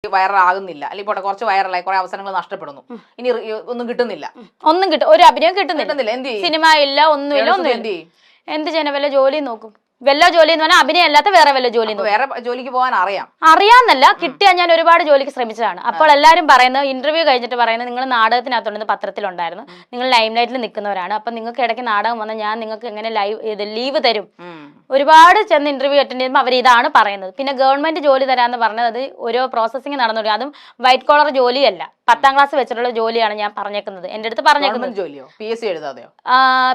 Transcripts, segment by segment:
വൈറലാകുന്നില്ല, അല്ലെങ്കിൽ പോട്ടെ കുറച്ച് വൈറലായി കുറെ അവസരങ്ങൾ നഷ്ടപ്പെടുന്നു, ഇനി ഒന്നും കിട്ടുന്നില്ല, ഒരു അഭിനയം കിട്ടുന്നില്ല, സിനിമ ഇല്ല, ഒന്നുമില്ല, എന്ത് ചെയ്യാൻ വല്ല ജോലി നോക്കും. വല്ല ജോലി എന്ന് പറഞ്ഞാൽ അഭിനയം അല്ലാത്ത വേറെ വല്ല ജോലി, വേറെ ജോലിക്ക് പോകാൻ അറിയാന്നല്ല, കിട്ടിയാൽ ഞാൻ ഒരുപാട് ജോലിക്ക് ശ്രമിച്ചതാണ്. അപ്പോൾ എല്ലാവരും പറയുന്നത്, ഇന്റർവ്യൂ കഴിഞ്ഞിട്ട് പറയുന്നത്, നിങ്ങൾ നാടകത്തിനകത്തുണ്ടെന്ന് പത്രത്തിലുണ്ടായിരുന്നു, നിങ്ങൾ ലൈം ലൈറ്റിൽ നിൽക്കുന്നവരാണ്, അപ്പൊ നിങ്ങൾക്ക് ഇടയ്ക്ക് നാടകം വന്നാൽ ഞാൻ നിങ്ങൾക്ക് എങ്ങനെ ലീവ് തരും. ഒരുപാട് ചെന്ന് ഇന്റർവ്യൂ അറ്റൻഡ് ചെയ്യുമ്പോൾ അവർ ഇതാണ് പറയുന്നത്. പിന്നെ ഗവൺമെന്റ് ജോലി തരാന്ന് പറഞ്ഞത് അത് ഓരോ പ്രോസസ്സിംഗ് നടന്നുകൊടുക്കും, അതും വൈറ്റ് കോളർ ജോലിയല്ല, 10ാം ക്ലാസ് വെച്ചിട്ടുള്ള ജോലിയാണ് ഞാൻ പറഞ്ഞേക്കുന്നത്. എന്റെ അടുത്ത് പറഞ്ഞേക്കുന്നത്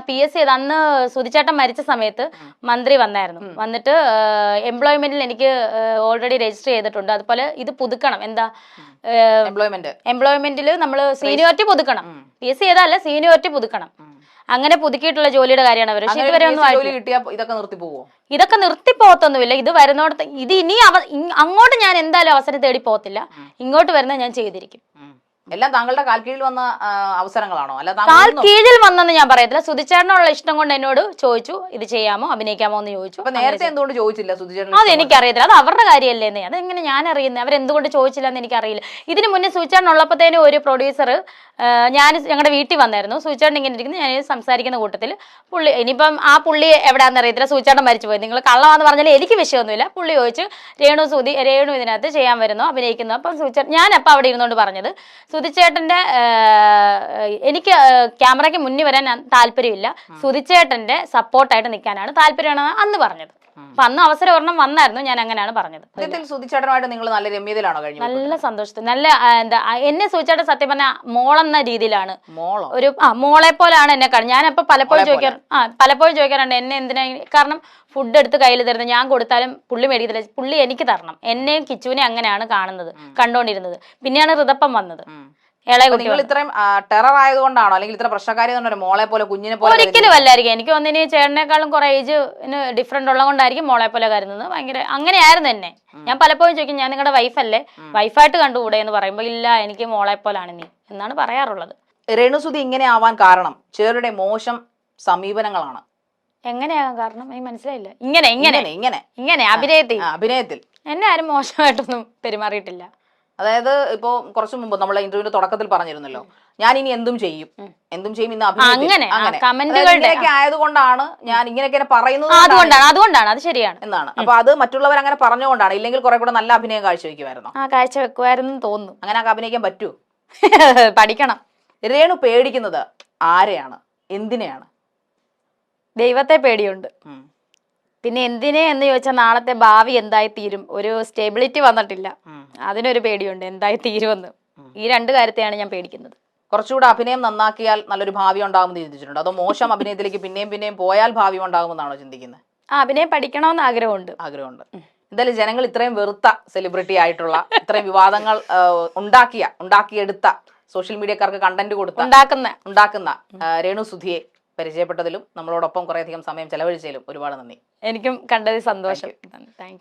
PSC അന്ന് സുധിച്ചേട്ടൻ മരിച്ച സമയത്ത് മന്ത്രി വന്നിട്ട് എംപ്ലോയ്മെന്റിൽ എനിക്ക് ഓൾറെഡി രജിസ്റ്റർ ചെയ്തിട്ടുണ്ട്, അതുപോലെ ഇത് പുതുക്കണം, എന്താ എംപ്ലോയ്മെന്റിൽ നമ്മൾ സീനിയോറിറ്റി പുതുക്കണം, PSC ചെയ്താലല്ല സീനിയോറിറ്റി പുതുക്കണം, അങ്ങനെ പുതുക്കിയിട്ടുള്ള ജോലിയുടെ കാര്യമാണ് അവർ. പക്ഷെ ഇതുവരെ ഒന്നും ഇതൊക്കെ നിർത്തിപ്പോകത്തൊന്നുമില്ല. ഇത് വരുന്നോടത്ത് ഇത് ഇനി അങ്ങോട്ട് ഞാൻ എന്തായാലും അവസരം തേടി പോകത്തില്ല, ഇങ്ങോട്ട് വരുന്നത് ഞാൻ ചെയ്തിരിക്കും. എല്ലാം താങ്കളുടെ കാൽ കീഴിൽ വന്ന അവസരങ്ങളാണോ? അല്ല കാൽ കീഴിൽ വന്നെന്ന് ഞാൻ പറയത്തില്ല. സുധിച്ചേട്ടനുള്ള ഇഷ്ടം കൊണ്ട് എന്നോട് ചോദിച്ചു, ഇത് ചെയ്യാമോ അഭിനയിക്കാമോ എന്ന് ചോദിച്ചു. നേരത്തെ എന്തുകൊണ്ട് ചോദിച്ചില്ല സുധിച്ചേട്ടൻ? അത് എനിക്കറിയത്തില്ല, അത് അവരുടെ കാര്യമല്ലേ, അതെങ്ങനെ ഞാൻ അറിയുന്നത്, അവരെന്തുകൊണ്ട് ചോദിച്ചില്ല എന്ന് എനിക്കറിയില്ല. ഇതിന് മുന്നേ സുധിച്ചേട്ടൻ ഉള്ളപ്പോഴത്തേനും ഒരു പ്രൊഡ്യൂസർ ഞങ്ങളുടെ വീട്ടിൽ വന്നായിരുന്നു. സുധിച്ചേട്ടൻ ഇങ്ങനെ ഇരിക്കുന്നു, ഞാൻ സംസാരിക്കുന്ന കൂട്ടത്തിൽ പുള്ളി, ഇനിയിപ്പം ആ പുള്ളി എവിടെയാണെന്ന് അറിയത്തില്ല, സുധിച്ചേട്ടൻ മരിച്ചു പോയി, നിങ്ങൾ കള്ളമാണെന്ന് പറഞ്ഞാൽ എനിക്ക് വിഷയമൊന്നുമില്ല. പുള്ളി ചോദിച്ചു, രേണു ഇതിനകത്ത് ചെയ്യാൻ വരുന്നു, അഭിനയിക്കുന്നു. അപ്പം സുധിച്ചേട്ടൻ, ഞാനപ്പം അവിടെ ഇരുന്നുകൊണ്ട് പറഞ്ഞത്, സുധിച്ചേട്ടന്റെ എനിക്ക് ക്യാമറയ്ക്ക് മുന്നിൽ വരാൻ താല്പര്യമില്ല, സുധിച്ചേട്ടന്റെ സപ്പോർട്ടായിട്ട് നിൽക്കാനാണ് താല്പര്യമാണെന്ന് അന്ന് പറഞ്ഞത്. അപ്പൊ അന്ന് അവസരം ഒരെണ്ണം വന്നായിരുന്നു, ഞാൻ അങ്ങനെയാണ് പറഞ്ഞത്. സുധിച്ചേട്ടനുമായിട്ട് നിങ്ങൾ നല്ല രമ്യതയിലാണോ കഴിഞ്ഞത്? നല്ല സന്തോഷത്തിൽ, നല്ല എന്താ, എന്നെ സുധിച്ചേട്ടൻ സത്യം പറഞ്ഞ മോളെന്ന രീതിയിലാണ്, ഒരു മോളെ പോലാണ് എന്നെ ഞാനപ്പോ പലപ്പോഴും ചോദിക്കാറുണ്ട് എന്നെ എന്തിനാ, കാരണം ഫുഡ് എടുത്ത് കയ്യിൽ തരുന്നത് ഞാൻ കൊടുത്താലും പുള്ളി മേടിക്കത്തില്ല, പുള്ളി എനിക്ക് തരണം. എന്നെയും കിച്ചുവിനെ അങ്ങനെയാണ് കണ്ടോണ്ടിരുന്നത്. പിന്നെയാണ് ഋതപ്പം വന്നത്. നിങ്ങൾ ഇത്രയും ടെറർ ആയതുകൊണ്ടാണോ, അല്ലെങ്കിൽ ഇത്ര പ്രശ്നക്കാരി മോളെ പോലെ കുഞ്ഞിനെ പോലെ? ഒരിക്കലും അല്ലായിരിക്കും. എനിക്ക് ഒന്നിന് ചേട്ടനേക്കാളും കുറെ ഏജ് ഡിഫറൻറ്റ് ഉള്ളതുകൊണ്ടായിരിക്കും മോളെ പോലെ കരുതുന്നത്. ഭയങ്കര അങ്ങനെയായിരുന്നു എന്നെ. ഞാൻ പലപ്പോഴും ചോദിക്കും, ഞാൻ നിങ്ങളുടെ വൈഫല്ലേ, വൈഫായിട്ട് കണ്ടുകൂടെ എന്ന് പറയുമ്പോൾ, ഇല്ല എനിക്ക് മോളെ പോലാണ് നീ എന്നാണ് പറയാറുള്ളത്. രേണുസുധി ഇങ്ങനെ ആവാൻ കാരണം ചിലരുടെ മോശം സമീപനങ്ങളാണ്. എങ്ങനെയാകാൻ കാരണം എനിക്ക് മനസ്സിലായില്ല. ഇങ്ങനെ അഭിനയത്തിൽ എന്നെ ആരും മോശമായിട്ടൊന്നും പെരുമാറിയിട്ടില്ല. അതായത് ഇപ്പോ കുറച്ചു മുമ്പ് നമ്മളെ ഇന്റർവ്യൂവിന്റെ തുടക്കത്തിൽ പറഞ്ഞിരുന്നല്ലോ, ഞാൻ ഇനി എന്തും ചെയ്യും ഇന്ന് അഭിനയിക്കെ ആയതുകൊണ്ടാണ് ഞാൻ ഇങ്ങനെയൊക്കെ പറയുന്നത്, അതുകൊണ്ടാണ് അത് ശരിയാണ് എന്നാണ്. അപ്പൊ അത് മറ്റുള്ളവർ അങ്ങനെ പറഞ്ഞുകൊണ്ടാണ്, ഇല്ലെങ്കിൽ കുറെ കൂടെ നല്ല അഭിനയം കാഴ്ചവെക്കുമായിരുന്നു. കാഴ്ചവെക്കുമായിരുന്നു തോന്നുന്നു. അങ്ങനെ അഭിനയിക്കാൻ പറ്റൂ? പഠിക്കണം. രേണു പേടിക്കുന്നത് ആരെയാണ്, എന്തിനെയാണ്? ദൈവത്തെ പേടിയുണ്ട്. പിന്നെ എന്തിനെ എന്ന് ചോദിച്ചാൽ നാളത്തെ ഭാവി എന്തായി തീരും, ഒരു സ്റ്റെബിലിറ്റി വന്നിട്ടില്ല, അതിനൊരു പേടിയുണ്ട്, എന്തായി തീരുമെന്ന്. ഈ രണ്ട് കാര്യത്തെയാണ് ഞാൻ പേടിക്കുന്നത്. കുറച്ചുകൂടെ അഭിനയം നന്നാക്കിയാൽ നല്ലൊരു ഭാവി ഉണ്ടാകുമെന്ന് ചിന്തിച്ചിട്ടുണ്ട്? അതോ മോശം അഭിനയത്തിലേക്ക് പിന്നെയും പോയാൽ ഭാവി ഉണ്ടാകുമെന്നാണോ ചിന്തിക്കുന്നത്? അഭിനയം പഠിക്കണമെന്ന് ആഗ്രഹമുണ്ട്. എന്തായാലും ജനങ്ങൾ ഇത്രയും വെറുത്ത സെലിബ്രിറ്റി ആയിട്ടുള്ള, ഇത്രയും വിവാദങ്ങൾ ഉണ്ടാക്കിയെടുത്ത, സോഷ്യൽ മീഡിയക്കാർക്ക് കണ്ടന്റ് ഉണ്ടാക്കുന്ന രേണുസുധിയെ പരിചയപ്പെട്ടതിലും നമ്മളോടൊപ്പം കുറേയധികം സമയം ചെലവഴിച്ചതിലും ഒരുപാട് നന്ദി. എനിക്കും കണ്ടതിൽ സന്തോഷം. Thank you.